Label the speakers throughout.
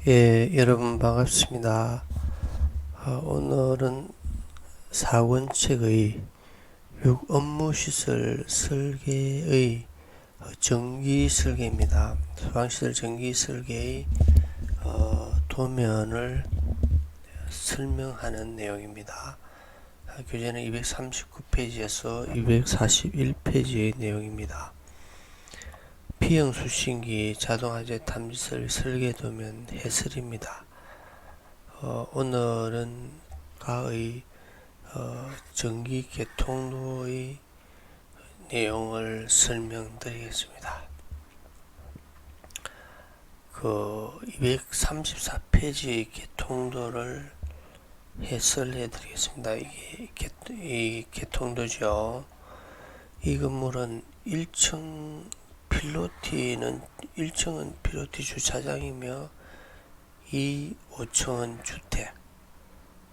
Speaker 1: 예, 여러분 반갑습니다. 오늘은 4권책의 6업무시설 설계의 전기 설계입니다. 소방시설 전기 설계의 도면을 설명하는 내용입니다. 교재는 239페이지에서 241페이지의 내용입니다. P형 수신기 자동화재 탐지설 설계도면 해설입니다. 오늘은 가의 전기 개통도의 내용을 설명드리겠습니다. 234페이지의 개통도를 해설해 드리겠습니다. 이 개통도죠. 이 건물은 1층은 필로티 주차장이며 5층은 주택,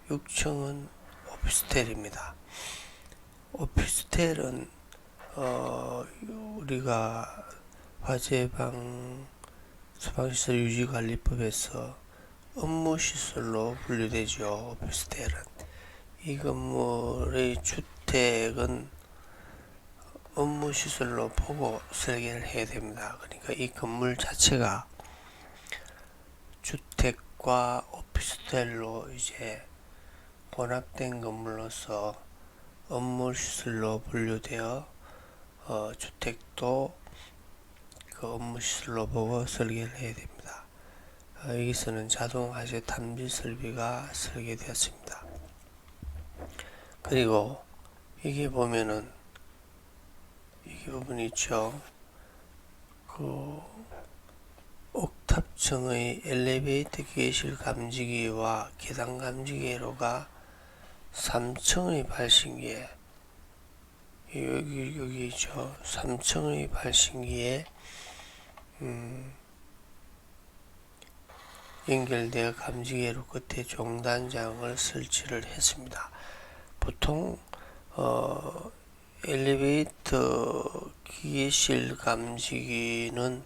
Speaker 1: 6층은 오피스텔입니다. 오피스텔은 우리가 화재방 소방시설 유지관리법에서 업무시설로 분류되죠. 오피스텔은 이 건물의 주택은 업무시설로 보고 설계를 해야 됩니다. 그러니까 이 건물 자체가 주택과 오피스텔로 이제 혼합된 건물로서 업무시설로 분류되어 주택도 그 업무시설로 보고 설계를 해야 됩니다. 여기서는 자동화재 탐지 설비가 설계되었습니다. 그리고 이게 보면은 이 부분 있죠. 옥탑층의 엘리베이터 기계실 감지기와 계단 감지기로가 3층의 발신기에 여기 있죠. 3층의 발신기에 연결되어 감지기로 끝에 종단장을 설치를 했습니다. 보통 엘리베이터 기계실 감지기는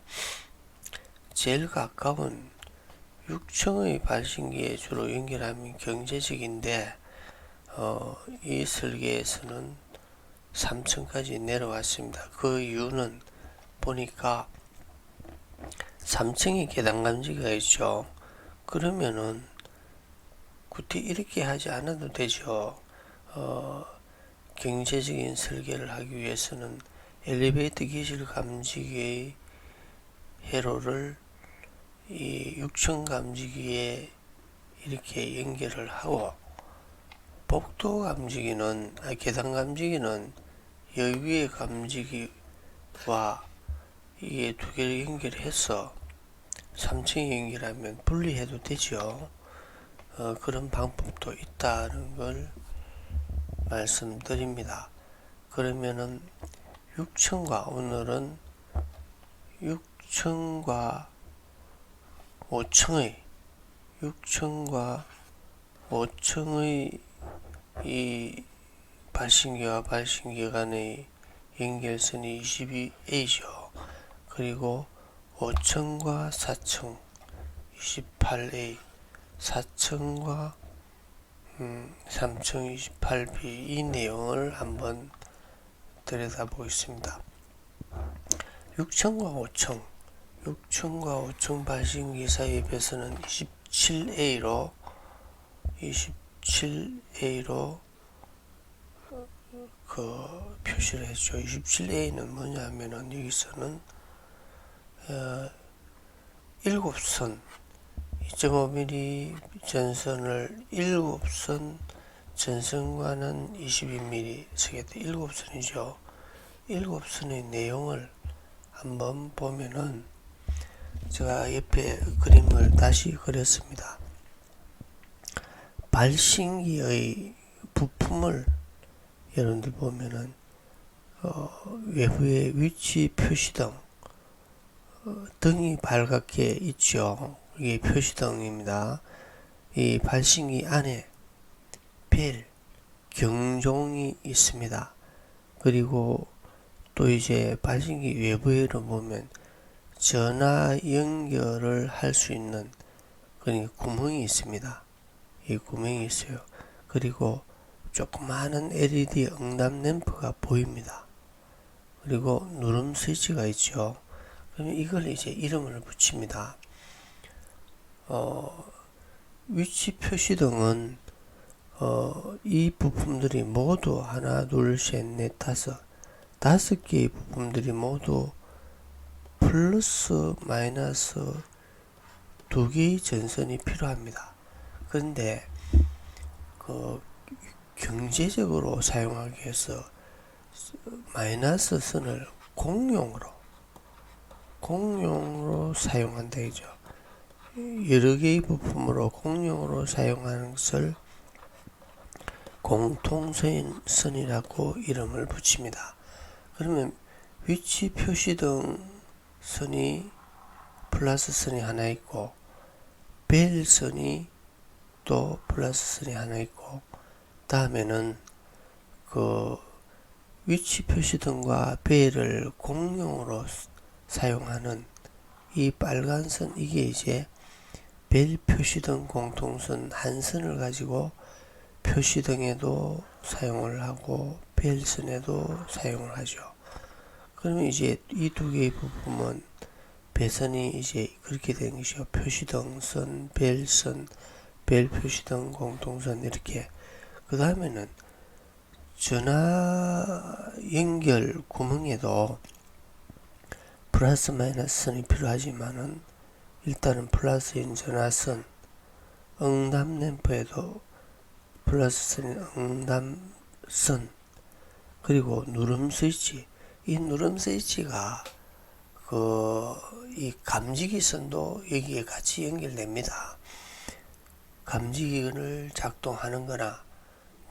Speaker 1: 제일 가까운 6층의 발신기에 주로 연결하면 경제적인데 이 설계에서는 3층까지 내려왔습니다. 그 이유는 보니까 3층에 계단 감지기가 있죠. 그러면은 굳이 이렇게 하지 않아도 되죠. 경제적인 설계를 하기 위해서는 엘리베이터 기실 감지기의 회로를 이 6층 감지기에 이렇게 연결을 하고 복도 감지기는 계단 감지기는 여기 위에 감지기와 이게 두 개를 연결해서 3층에 연결하면 분리해도 되죠. 그런 방법도 있다는 걸 말씀드립니다. 그러면은 6층과 오늘은 6층과 5층의 이 발신기와 발신기 간의 연결선이 22A죠. 그리고 5층과 4층 28A, 4층과 3층 28B 이 내용을 한번 들여다보겠습니다. 6층과 5층 발신기 사이의 배선은 27A로 표시를 했죠. 27A는 뭐냐면은 여기서는 7선 2.5mm 전선을 7선 전선과는 22mm 쓰겠다. 7선이죠. 7선의 내용을 한번 보면은 제가 옆에 그림을 다시 그렸습니다. 발신기의 부품을 여러분들 보면은 외부에 위치 표시등 등이 밝게 있죠. 이게 표시등입니다. 이 발신기 안에 벨, 경종이 있습니다. 그리고 또 이제 발신기 외부에로 보면 전화 연결을 할 수 있는 그러니까 구멍이 있습니다. 이 구멍이 있어요. 그리고 조그마한 LED 응답 램프가 보입니다. 그리고 누름 스위치가 있죠. 그러면 이걸 이제 이름을 붙입니다. 위치 표시등은 이 부품들이 모두 하나, 둘, 셋, 넷, 다섯 개의 부품들이 모두 플러스 마이너스 두 개의 전선이 필요합니다. 그런데 그 경제적으로 사용하기 위해서 마이너스 선을 공용으로 사용한다 이죠. 여러 개의 부품으로 공용으로 사용하는 것을 공통선이라고 이름을 붙입니다. 그러면 위치 표시등 선이 플러스 선이 하나 있고 벨 선이 또 플러스 선이 하나 있고 다음에는 그 위치 표시등과 벨을 공용으로 사용하는 이 빨간 선 이게 이제 벨 표시등 공통선 한 선을 가지고 표시등에도 사용을 하고 벨선에도 사용을 하죠. 그러면 이제 이 두 개의 부품은 배선이 이제 그렇게 된 것이요. 표시등선, 벨선, 벨 표시등 공통선 이렇게. 그 다음에는 전화 연결 구멍에도 플러스 마이너스 선이 필요하지만은 일단은 플러스인 전화선, 응답 램프에도 플러스 선인 응답선, 그리고 누름 스위치. 이 누름 스위치가 이 감지기 선도 여기에 같이 연결됩니다. 감지기를 작동하는 거나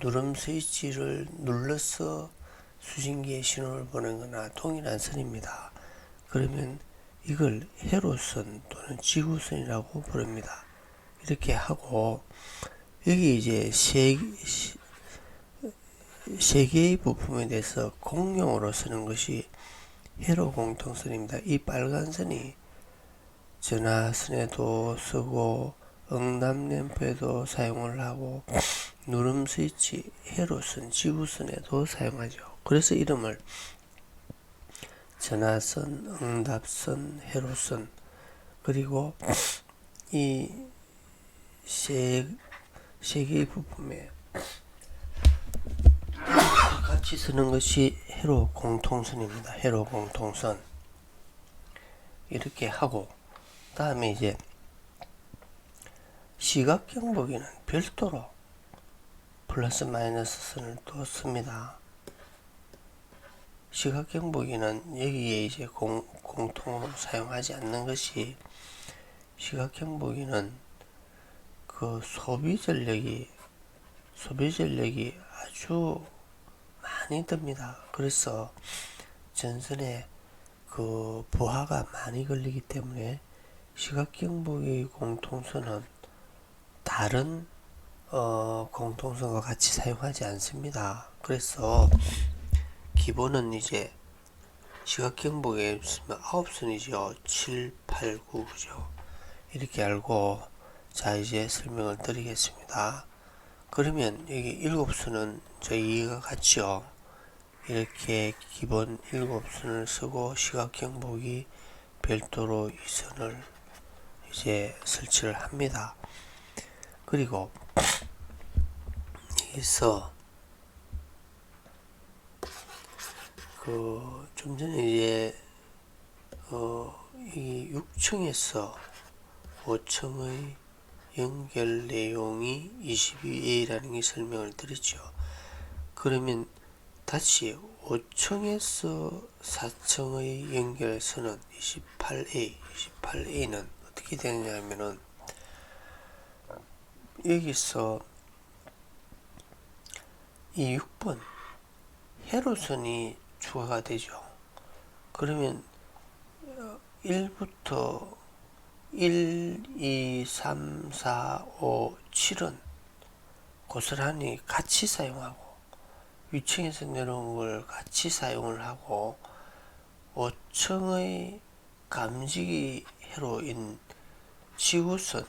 Speaker 1: 누름 스위치를 눌러서 수신기에 신호를 보낸 거나 동일한 선입니다. 그러면 이걸 회로선 또는 지구선이라고 부릅니다. 이렇게 하고 여기 이제 세 개의 부품에 대해서 공용으로 쓰는 것이 회로 공통선입니다. 이 빨간 선이 전화선에도 쓰고 응답 램프에도 사용을 하고 누름 스위치, 회로선, 지구선에도 사용하죠. 그래서 이름을 전화선, 응답선, 회로선 그리고 이 세 개의 부품에 같이 쓰는 것이 회로 공통선입니다. 회로 공통선 이렇게 하고 다음에 이제 시각 경보기는 별도로 플러스 마이너스 선을 또 씁니다. 시각 경보기는 여기에 이제 공통으로 사용하지 않는 것이 시각 경보기는 그 소비 전력이 아주 많이 듭니다. 그래서 전선에 그 부하가 많이 걸리기 때문에 시각경보기 공통선은 다른 공통선과 같이 사용하지 않습니다. 그래서 기본은 이제 시각경보기에 있으면 9선이죠. 7, 8, 9, 그죠? 이렇게 알고 자 이제 설명을 드리겠습니다. 그러면 여기 7선은 저희 이해가 같죠. 이렇게 기본 7선을 쓰고 시각경보기 별도로 2선을 이제 설치를 합니다. 그리고 여기서 좀 전에 이제 이 6층에서 5층의 연결 내용이 22A라는 게 설명을 드렸죠. 그러면 다시 5층에서 4층의 연결선은 28A는 어떻게 되느냐면은 여기서 이 6번 회로선이 추가가 되죠. 그러면 1부터 1, 2, 3, 4, 5, 7은 고스란히 같이 사용하고 위층에서 내려온 걸 같이 사용을 하고 5층의 감지기 회로인 지구선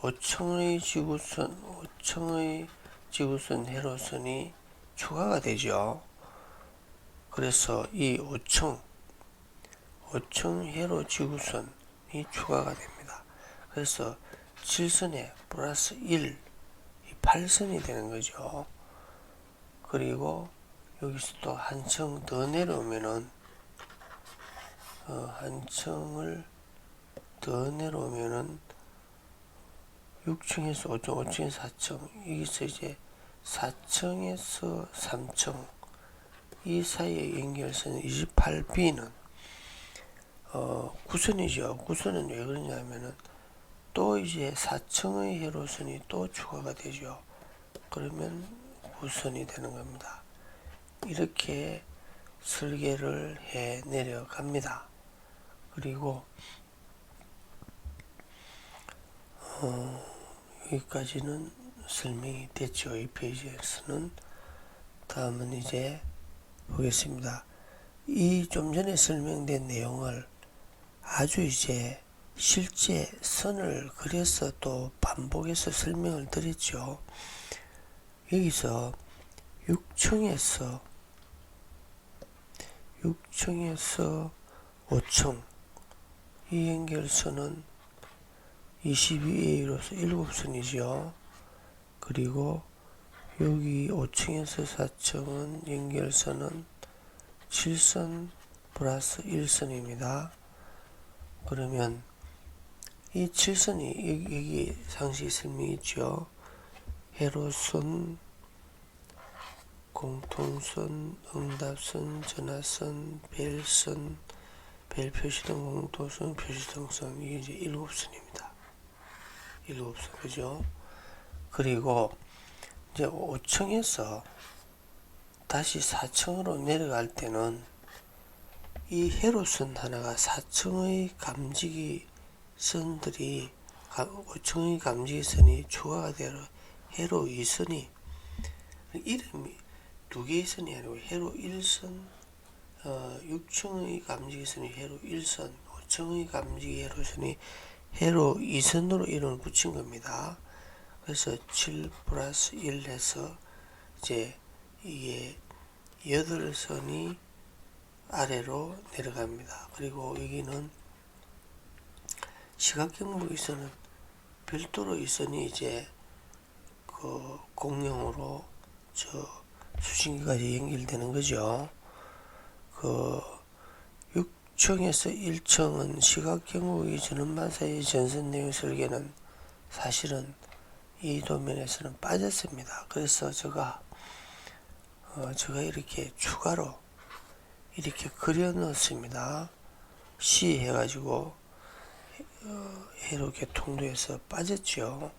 Speaker 1: 5층의 지구선 회로선이 추가가 되죠. 그래서 이 5층 회로 지구선이 추가가 됩니다. 그래서 7선에 플러스 1, 8선이 되는 거죠. 그리고 여기서 또 한 층 더 내려오면은 한 층을 더 내려오면은 6층에서 5층, 5층에서 4층, 여기서 이제 4층에서 3층 이 사이의 연결선 28B는 구선이죠. 구선은 왜 그러냐면은 또 이제 4층의 회로선이 또 추가가 되죠. 그러면 구선이 되는 겁니다. 이렇게 설계를 해 내려갑니다. 그리고 여기까지는 설명이 됐죠. 이 페이지에서는. 다음은 이제 보겠습니다. 이 좀 전에 설명된 내용을 아주 이제 실제 선을 그려서 또 반복해서 설명을 드렸죠. 여기서 6층에서 5층 이 연결선은 22A로서 7선이죠. 그리고 여기 5층에서 4층은 연결선은 7선 플러스 1선입니다. 그러면 이 7선이 여기 상시 설명이 있죠. 회로선, 공통선, 응답선, 전화선, 벨선, 벨 표시등, 공통선, 표시등선, 이게 이제 7선입니다. 7선, 그죠? 그리고 이제 5층에서 다시 4층으로 내려갈 때는 이 회로선 하나가 4층의 감지기 선들이 5층의 감지기 선이 추가가 되어 회로 2선이 이름이 두 개의 선이 아니고 회로 1선 6층의 감지기 선이 회로 1선 5층의 감지기 회로선이 회로 2선으로 이름을 붙인 겁니다. 그래서 7 플러스 1 해서 이제 이게 8선이 아래로 내려갑니다. 그리고 여기는 시각경보기선은 별도로 이 선이 이제 그 공용으로 저 수신기까지 연결되는 거죠. 그 6층에서 1층은 시각경보기 전원반사의 전선 내용 설계는 사실은 이 도면에서는 빠졌습니다. 그래서 제가 이렇게 추가로 이렇게 그려 넣었습니다. C 해가지고 이렇게 통도에서 빠졌죠.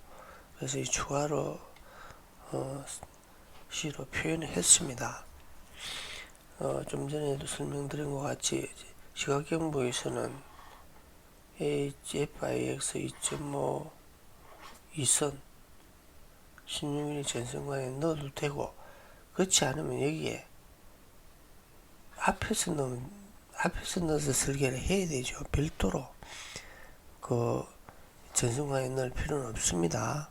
Speaker 1: 그래서 이 추가로 C로 표현을 했습니다. 좀 전에도 설명드린 것 같이 시각경보에서는 HFIX 2.5 2선 16mm 전선관에 넣어도 되고, 그렇지 않으면 여기에 앞에서 넣어서 설계를 해야 되죠. 별도로 그 전선관에 넣을 필요는 없습니다.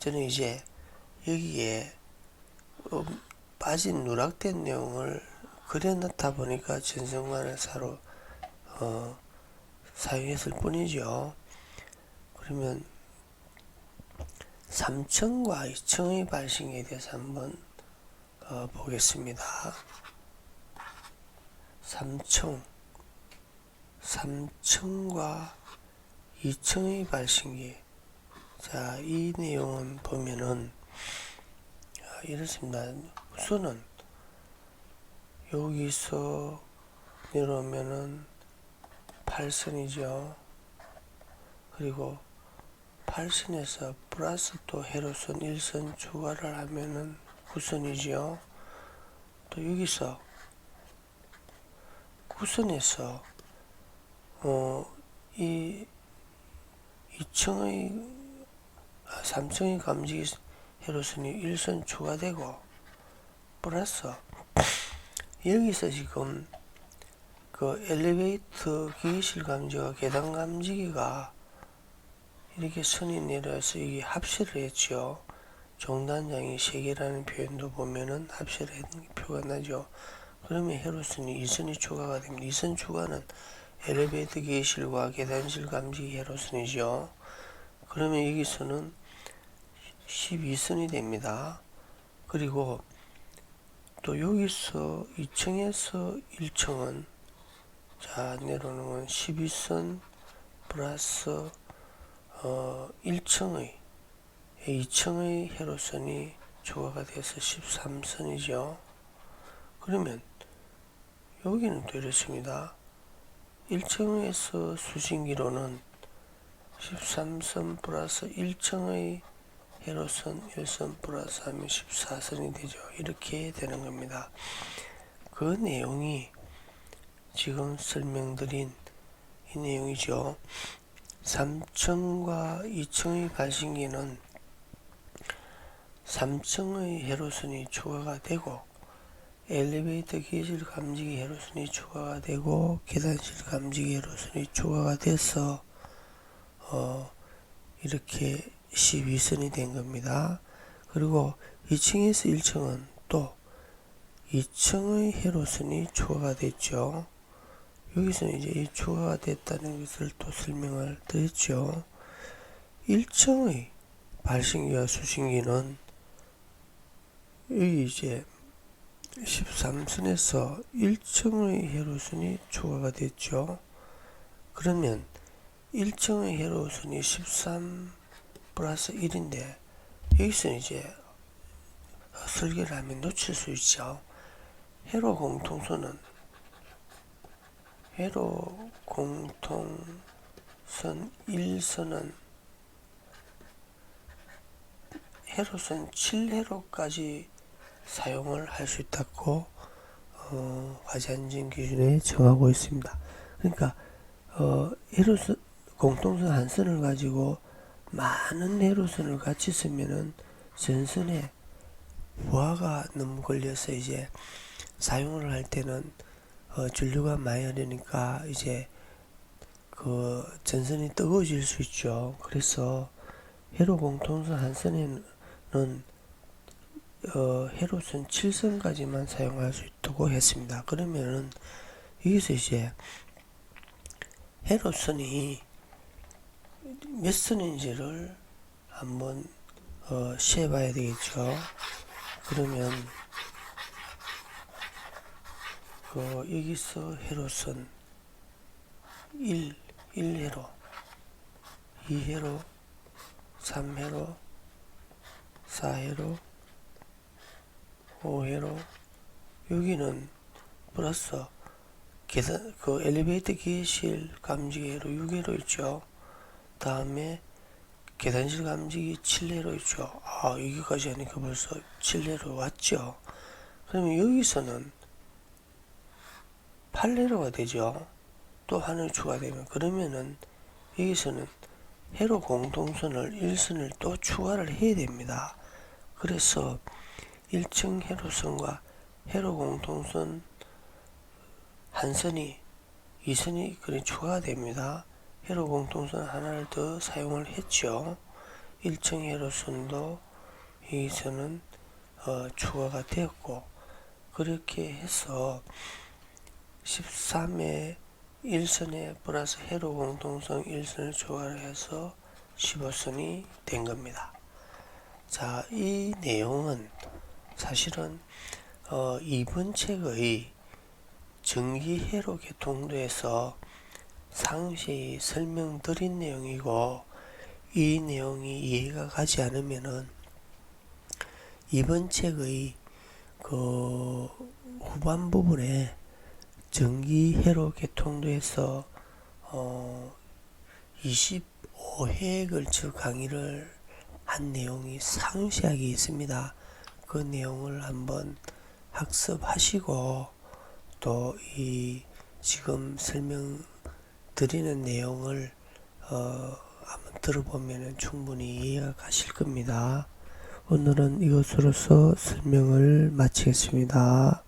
Speaker 1: 저는 이제 여기에 빠진 누락된 내용을 그려 넣다 보니까 전선관을 사용했을 뿐이죠. 그러면 3층과 2층의 발신에 대해서 한번 보겠습니다. 3층과 2층의 발신기. 자, 이 내용은 보면은 이렇습니다. 우선은 여기서 내려오면은 8선이죠. 그리고 8선에서 플러스 또 회로선 1선 추가를 하면은 9선이죠. 또 여기서 9선에서 이 3층의 감지기 회로선이 1선 추가되고, 플러스 여기서 지금 그 엘리베이터 기계실 감지와 계단 감지기가 이렇게 선이 내려와서 이게 합체를 했죠. 종단장이 세 개라는 표현도 보면은 합체를 했는 게 표가 나죠. 그러면 회로선이 이선이 추가가 됩니다. 이선 추가는 엘리베이터 기실과 계단실 감지기 회로선이죠. 그러면 여기서는 12선이 됩니다. 그리고 또 여기서 2층에서 1층은 자 내려오는 건 12선 플러스 1층의 2층의 회로선이 추가가 돼서 13선이죠. 그러면 여기는 또 이렇습니다. 1층에서 수신기로는 13선 플러스 1층의 회로선 1선 플러스 하면 14선이 되죠. 이렇게 되는 겁니다. 그 내용이 지금 설명드린 이 내용이죠. 3층과 2층의 발신기는 3층의 회로선이 추가가 되고 엘리베이터 기실 감지기 회로선이 추가가 되고 계단실 감지기 회로선이 추가가 돼서 이렇게 12선이 된 겁니다. 그리고 2층에서 1층은 또 2층의 회로선이 추가가 됐죠. 여기서는 이제 이 추가가 됐다는 것을 또 설명을 드렸죠. 1층의 발신기와 수신기는 여기 이제 13선에서 1층의 회로선이 추가가 됐죠. 그러면 1층의 회로선이 13 플러스 1인데 여기서 이제 설계를 하면 놓칠 수 있죠. 회로 공통선은 회로 공통선 1선은 회로선 7회로까지 사용을 할 수 있다고 화재안전 기준에 정하고 있습니다. 그러니까 회로선 공통선 한 선을 가지고 많은 회로선을 같이 쓰면은 전선에 부하가 너무 걸려서 이제 사용을 할 때는 전류가 많이 흐르니까 이제 그 전선이 뜨거워질 수 있죠. 그래서 회로 공통선 한 선에는 회로선 7선까지만 사용할 수 있다고 했습니다. 그러면은 여기서 이제 회로선이 몇 선인지를 한번 세봐야 되겠죠. 그러면 여기서 회로선 1회로 2회로 3회로 4회로 5회로 여기는 플러스 계단 엘리베이터 기실 감지기로 6회로 있죠. 다음에 계단실 감지기 7회로 있죠. 여기까지 하니까 벌써 7회로 왔죠. 그러면 여기서는 8회로가 되죠. 또 하나 추가되면 그러면은 여기서는 회로 공통선을 1선을 또 추가를 해야 됩니다. 그래서 1층 회로선과 회로 공통선 한 선이 2선이 그래 추가가 됩니다. 회로 공통선 하나를 더 사용을 했죠. 1층 회로선도 여기서는 추가가 되었고 그렇게 해서 13회 1선에 플러스 회로 공통선 1선을 추가를 해서 15선이 된 겁니다. 자, 이 내용은 사실은 이번 책의 전기회로 계통도에서 상세히 설명드린 내용이고 이 내용이 이해가 가지 않으면은 이번 책의 그 후반 부분에 전기회로 계통도에서 25회에 걸쳐 강의를 한 내용이 상세하게 있습니다. 그 내용을 한번 학습하시고 또 이 지금 설명드리는 내용을 한번 들어보면 충분히 이해가 가실 겁니다. 오늘은 이것으로서 설명을 마치겠습니다.